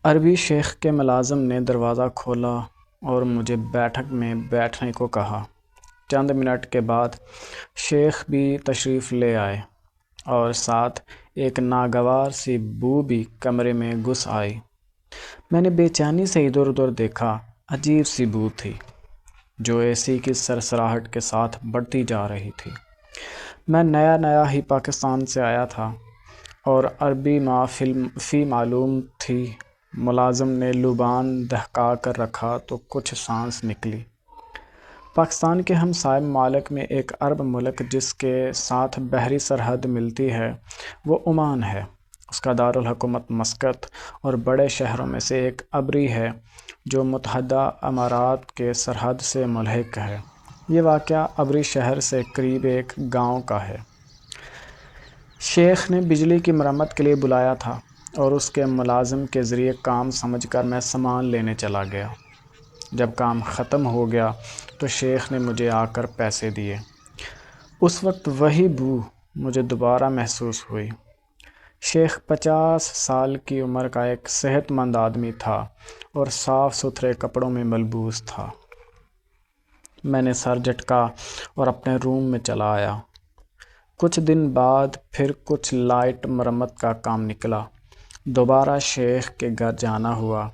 عربی شیخ کے ملازم نے دروازہ کھولا اور مجھے بیٹھک میں بیٹھنے کو کہا۔ چند منٹ کے بعد شیخ بھی تشریف لے آئے اور ساتھ ایک ناگوار سی بو بھی کمرے میں گھس آئی۔ میں نے بے چینی سے ادھر ادھر دیکھا۔ عجیب سی بو تھی جو اے سی کی سرسراہٹ کے ساتھ بڑھتی جا رہی تھی۔ میں نیا ہی پاکستان سے آیا تھا اور عربی فی معلوم تھی۔ ملازم نے لبان دہکا کر رکھا تو کچھ سانس نکلی۔ پاکستان کے ہمسائے ممالک میں ایک عرب ملک جس کے ساتھ بحری سرحد ملتی ہے وہ عمان ہے۔ اس کا دارالحکومت مسقط اور بڑے شہروں میں سے ایک ابری ہے جو متحدہ امارات کے سرحد سے ملحق ہے۔ یہ واقعہ ابری شہر سے قریب ایک گاؤں کا ہے۔ شیخ نے بجلی کی مرمت کے لیے بلایا تھا اور اس کے ملازم کے ذریعے کام سمجھ کر میں سامان لینے چلا گیا۔ جب کام ختم ہو گیا تو شیخ نے مجھے آ کر پیسے دیے۔ اس وقت وہی بو مجھے دوبارہ محسوس ہوئی۔ شیخ 50 سال کی عمر کا ایک صحت مند آدمی تھا اور صاف ستھرے کپڑوں میں ملبوس تھا۔ میں نے سر جھٹکا اور اپنے روم میں چلا آیا۔ کچھ دن بعد پھر کچھ لائٹ مرمت کا کام نکلا۔ دوبارہ شیخ کے گھر جانا ہوا۔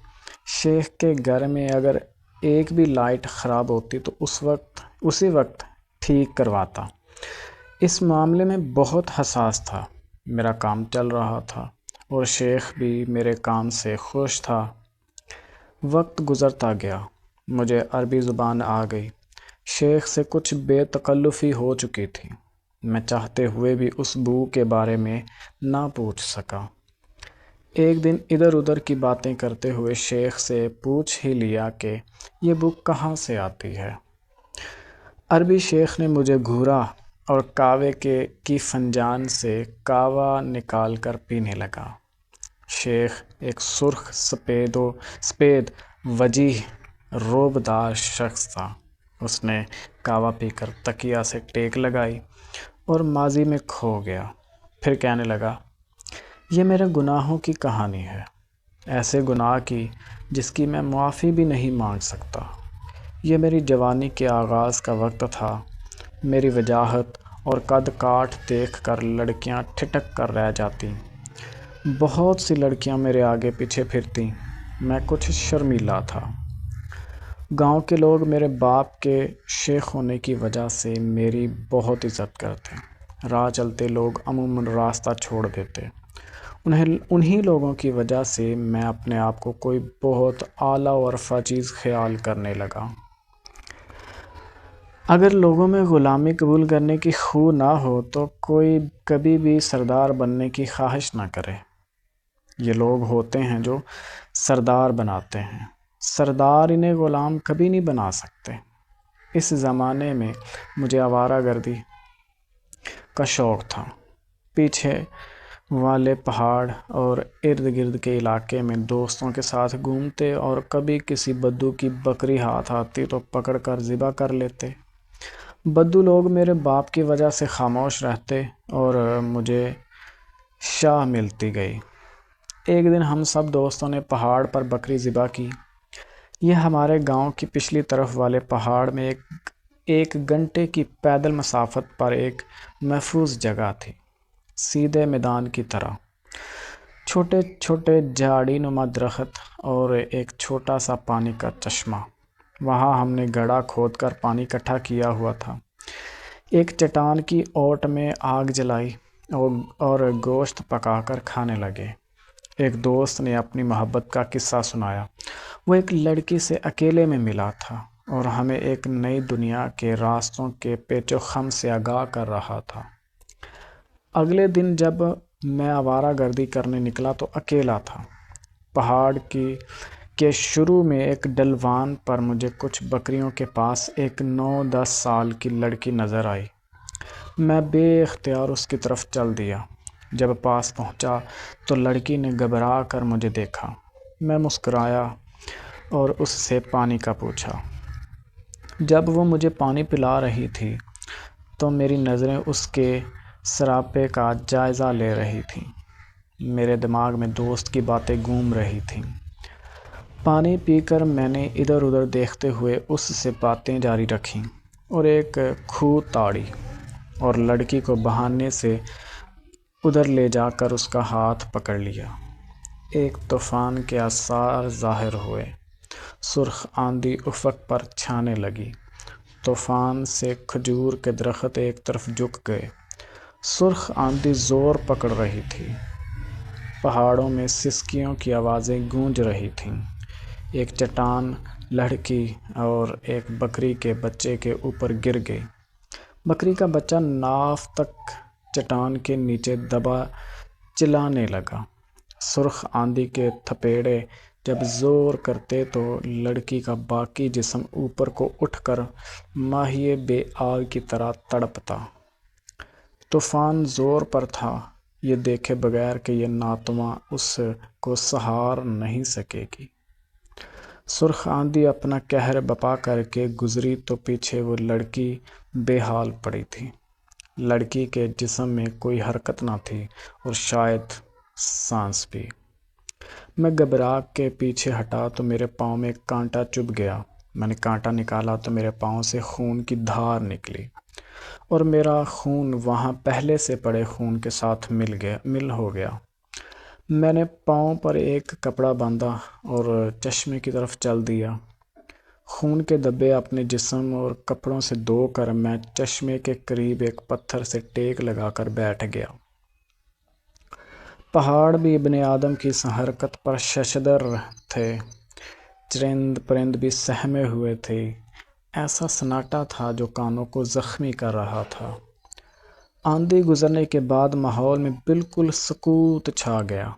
شیخ کے گھر میں اگر ایک بھی لائٹ خراب ہوتی تو اسی وقت ٹھیک کرواتا۔ اس معاملے میں بہت حساس تھا۔ میرا کام چل رہا تھا اور شیخ بھی میرے کام سے خوش تھا۔ وقت گزرتا گیا۔ مجھے عربی زبان آ گئی۔ شیخ سے کچھ بے تکلفی ہو چکی تھی۔ میں چاہتے ہوئے بھی اس بو کے بارے میں نہ پوچھ سکا۔ ایک دن ادھر ادھر کی باتیں کرتے ہوئے شیخ سے پوچھ ہی لیا کہ یہ بو کہاں سے آتی ہے۔ عربی شیخ نے مجھے گھورا اور قہوے کی فنجان سے قہوہ نکال کر پینے لگا۔ شیخ ایک سرخ سفید وجیح رعبدار شخص تھا۔ اس نے قہوہ پی کر تکیہ سے ٹیک لگائی اور ماضی میں کھو گیا۔ پھر کہنے لگا، یہ میرے گناہوں کی کہانی ہے، ایسے گناہ کی جس کی میں معافی بھی نہیں مانگ سکتا۔ یہ میری جوانی کے آغاز کا وقت تھا۔ میری وجاہت اور قد کاٹ دیکھ کر لڑکیاں ٹھٹک کر رہ جاتیں۔ بہت سی لڑکیاں میرے آگے پیچھے پھرتیں۔ میں کچھ شرمیلا تھا۔ گاؤں کے لوگ میرے باپ کے شیخ ہونے کی وجہ سے میری بہت عزت کرتے۔ راہ چلتے لوگ عموماً راستہ چھوڑ دیتے۔ انہی لوگوں کی وجہ سے میں اپنے آپ کو کوئی بہت اعلیٰ و رفیع چیز خیال کرنے لگا۔ اگر لوگوں میں غلامی قبول کرنے کی خو نہ ہو تو کوئی کبھی بھی سردار بننے کی خواہش نہ کرے۔ یہ لوگ ہوتے ہیں جو سردار بناتے ہیں۔ سردار انہیں غلام کبھی نہیں بنا سکتے۔ اس زمانے میں مجھے آوارہ گردی کا شوق تھا۔ پیچھے والے پہاڑ اور ارد گرد کے علاقے میں دوستوں کے ساتھ گھومتے اور کبھی کسی بدو کی بکری ہاتھ آتی تو پکڑ کر ذبح کر لیتے۔ بدو لوگ میرے باپ کی وجہ سے خاموش رہتے اور مجھے شاہ ملتی گئی۔ ایک دن ہم سب دوستوں نے پہاڑ پر بکری ذبح کی۔ یہ ہمارے گاؤں کی پچھلی طرف والے پہاڑ میں ایک گھنٹے کی پیدل مسافت پر ایک محفوظ جگہ تھی، سیدھے میدان کی طرح۔ چھوٹے چھوٹے جھاڑی نما درخت اور ایک چھوٹا سا پانی کا چشمہ۔ وہاں ہم نے گڑھا کھود کر پانی اکٹھا کیا ہوا تھا۔ ایک چٹان کی اوٹ میں آگ جلائی اور گوشت پکا کر کھانے لگے۔ ایک دوست نے اپنی محبت کا قصہ سنایا۔ وہ ایک لڑکی سے اکیلے میں ملا تھا اور ہمیں ایک نئی دنیا کے راستوں کے پیچ و خم سے آگاہ کر رہا تھا۔ اگلے دن جب میں آوارہ گردی کرنے نکلا تو اکیلا تھا۔ پہاڑ کے شروع میں ایک ڈھلوان پر مجھے کچھ بکریوں کے پاس ایک 9-10 سال کی لڑکی نظر آئی۔ میں بے اختیار اس کی طرف چل دیا۔ جب پاس پہنچا تو لڑکی نے گھبرا کر مجھے دیکھا۔ میں مسکرایا اور اس سے پانی کا پوچھا۔ جب وہ مجھے پانی پلا رہی تھی تو میری نظریں اس کے سراپے کا جائزہ لے رہی تھیں۔ میرے دماغ میں دوست کی باتیں گھوم رہی تھیں۔ پانی پی کر میں نے ادھر ادھر دیکھتے ہوئے اس سے باتیں جاری رکھیں اور ایک کھو تاڑی اور لڑکی کو بہانے سے ادھر لے جا کر اس کا ہاتھ پکڑ لیا۔ ایک طوفان کے آثار ظاہر ہوئے۔ سرخ آندھی افق پر چھانے لگی۔ طوفان سے کھجور کے درخت ایک طرف جھک گئے۔ سرخ آندھی زور پکڑ رہی تھی۔ پہاڑوں میں سسکیوں کی آوازیں گونج رہی تھیں۔ ایک چٹان لڑکی اور ایک بکری کے بچے کے اوپر گر گئی۔ بکری کا بچہ ناف تک چٹان کے نیچے دبا چلانے لگا۔ سرخ آندھی کے تھپیڑے جب زور کرتے تو لڑکی کا باقی جسم اوپر کو اٹھ کر ماہی بے آگ کی طرح تڑپتا۔ طوفان زور پر تھا، یہ دیکھے بغیر کہ یہ ناتواں اس کو سہار نہیں سکے گی۔ سرخ آندھی اپنا قہر بپا کر کے گزری تو پیچھے وہ لڑکی بے حال پڑی تھی۔ لڑکی کے جسم میں کوئی حرکت نہ تھی اور شاید سانس بھی۔ میں گھبرا کے پیچھے ہٹا تو میرے پاؤں میں ایک کانٹا چبھ گیا۔ میں نے کانٹا نکالا تو میرے پاؤں سے خون کی دھار نکلی اور میرا خون وہاں پہلے سے پڑے خون کے ساتھ مل ہو گیا۔ میں نے پاؤں پر ایک کپڑا باندھا اور چشمے کی طرف چل دیا۔ خون کے دھبے اپنے جسم اور کپڑوں سے دھو کر میں چشمے کے قریب ایک پتھر سے ٹیک لگا کر بیٹھ گیا۔ پہاڑ بھی ابن آدم کی اس حرکت پر ششدر تھے۔ چرند پرند بھی سہمے ہوئے تھے۔ ایسا سناٹا تھا جو کانوں کو زخمی کر رہا تھا۔ آندھی گزرنے کے بعد ماحول میں بالکل سکوت چھا گیا۔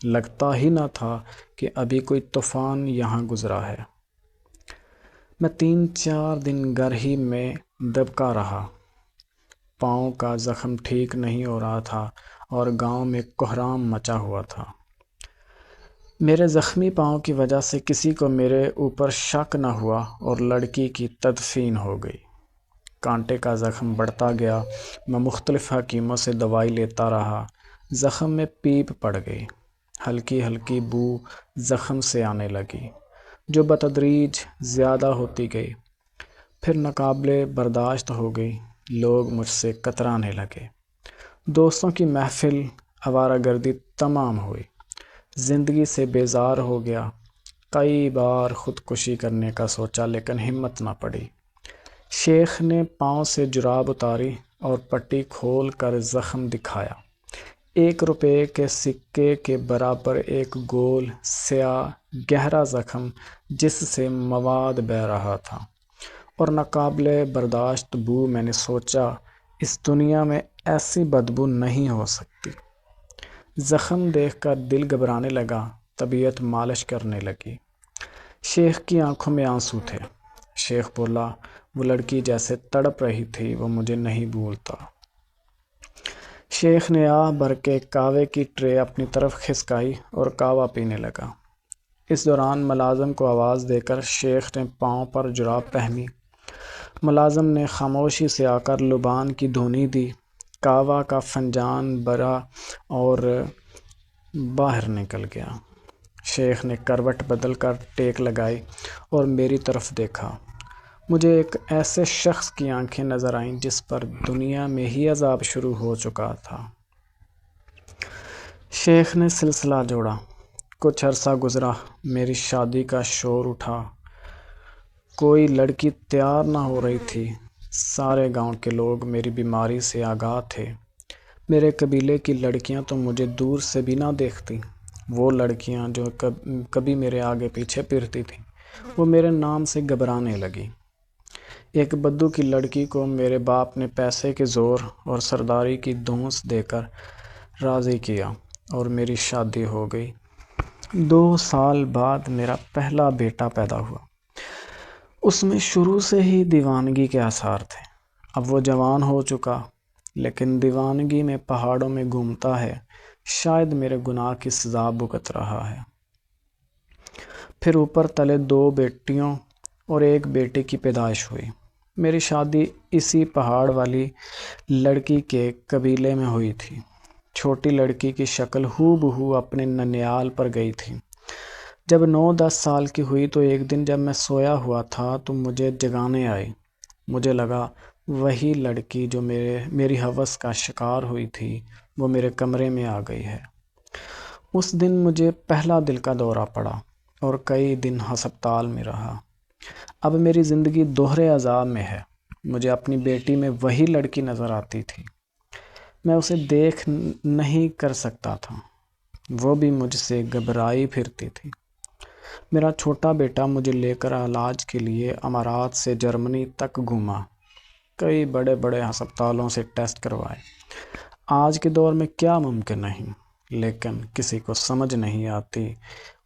لگتا ہی نہ تھا کہ ابھی کوئی طوفان یہاں گزرا ہے۔ میں 3-4 دن گھر ہی میں دبکا رہا۔ پاؤں کا زخم ٹھیک نہیں ہو رہا تھا اور گاؤں میں کہرام مچا ہوا تھا۔ میرے زخمی پاؤں کی وجہ سے کسی کو میرے اوپر شک نہ ہوا اور لڑکی کی تدفین ہو گئی۔ کانٹے کا زخم بڑھتا گیا۔ میں مختلف حکیموں سے دوائی لیتا رہا۔ زخم میں پیپ پڑ گئی۔ ہلکی ہلکی بو زخم سے آنے لگی جو بتدریج زیادہ ہوتی گئی، پھر ناقابل برداشت ہو گئی۔ لوگ مجھ سے کترانے لگے۔ دوستوں کی محفل آوارہ گردی تمام ہوئی۔ زندگی سے بیزار ہو گیا۔ کئی بار خودکشی کرنے کا سوچا لیکن ہمت نہ پڑی۔ شیخ نے پاؤں سے جراب اتاری اور پٹی کھول کر زخم دکھایا۔ 1 روپے کے سکے کے برابر ایک گول سیاہ گہرا زخم جس سے مواد بہہ رہا تھا اور ناقابل برداشت بو۔ میں نے سوچا اس دنیا میں ایسی بدبو نہیں ہو سکتی۔ زخم دیکھ کر دل گھبرانے لگا، طبیعت مالش کرنے لگی۔ شیخ کی آنکھوں میں آنسو تھے۔ شیخ بولا، وہ لڑکی جیسے تڑپ رہی تھی وہ مجھے نہیں بھولتا۔ شیخ نے آہ بھر کے قہوے کی ٹرے اپنی طرف کھسکائی اور قہوہ پینے لگا۔ اس دوران ملازم کو آواز دے کر شیخ نے پاؤں پر جراب پہنی۔ ملازم نے خاموشی سے آ کر لبان کی دھونی دی، قہوہ کا فنجان بھرا اور باہر نکل گیا۔ شیخ نے کروٹ بدل کر ٹیک لگائی اور میری طرف دیکھا۔ مجھے ایک ایسے شخص کی آنکھیں نظر آئیں جس پر دنیا میں ہی عذاب شروع ہو چکا تھا۔ شیخ نے سلسلہ جوڑا۔ کچھ عرصہ گزرا، میری شادی کا شور اٹھا۔ کوئی لڑکی تیار نہ ہو رہی تھی۔ سارے گاؤں کے لوگ میری بیماری سے آگاہ تھے۔ میرے قبیلے کی لڑکیاں تو مجھے دور سے بھی نہ دیکھتی۔ وہ لڑکیاں جو کبھی میرے آگے پیچھے پھرتی تھیں وہ میرے نام سے گھبرانے لگی۔ ایک بدو کی لڑکی کو میرے باپ نے پیسے کے زور اور سرداری کی دھونس دے کر راضی کیا اور میری شادی ہو گئی۔ 2 سال بعد میرا پہلا بیٹا پیدا ہوا۔ اس میں شروع سے ہی دیوانگی کے آثار تھے۔ اب وہ جوان ہو چکا لیکن دیوانگی میں پہاڑوں میں گھومتا ہے، شاید میرے گناہ کی سزا بھگت رہا ہے۔ پھر اوپر تلے 2 بیٹیوں اور ایک بیٹے کی پیدائش ہوئی۔ میری شادی اسی پہاڑ والی لڑکی کے قبیلے میں ہوئی تھی۔ چھوٹی لڑکی کی شکل ہو بہو اپنے ننیال پر گئی تھی۔ جب 9-10 سال کی ہوئی تو ایک دن جب میں سویا ہوا تھا تو مجھے جگانے آئی۔ مجھے لگا وہی لڑکی جو میری ہوس کا شکار ہوئی تھی وہ میرے کمرے میں آ گئی ہے۔ اس دن مجھے پہلا دل کا دورہ پڑا اور کئی دن ہسپتال میں رہا۔ اب میری زندگی دوہرے عذاب میں ہے۔ مجھے اپنی بیٹی میں وہی لڑکی نظر آتی تھی۔ میں اسے دیکھ نہیں کر سکتا تھا، وہ بھی مجھ سے گھبرائی پھرتی تھی۔ میرا چھوٹا بیٹا مجھے لے کر علاج کے لیے امارات سے جرمنی تک گھوما، کئی بڑے بڑے ہسپتالوں سے ٹیسٹ کروائے۔ آج کے دور میں کیا ممکن نہیں، لیکن کسی کو سمجھ نہیں آتی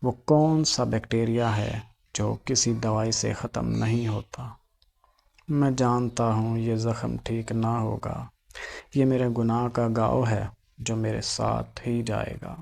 وہ کون سا بیکٹیریا ہے جو کسی دوائی سے ختم نہیں ہوتا۔ میں جانتا ہوں یہ زخم ٹھیک نہ ہوگا، یہ میرے گناہ کا گاؤ ہے جو میرے ساتھ ہی جائے گا۔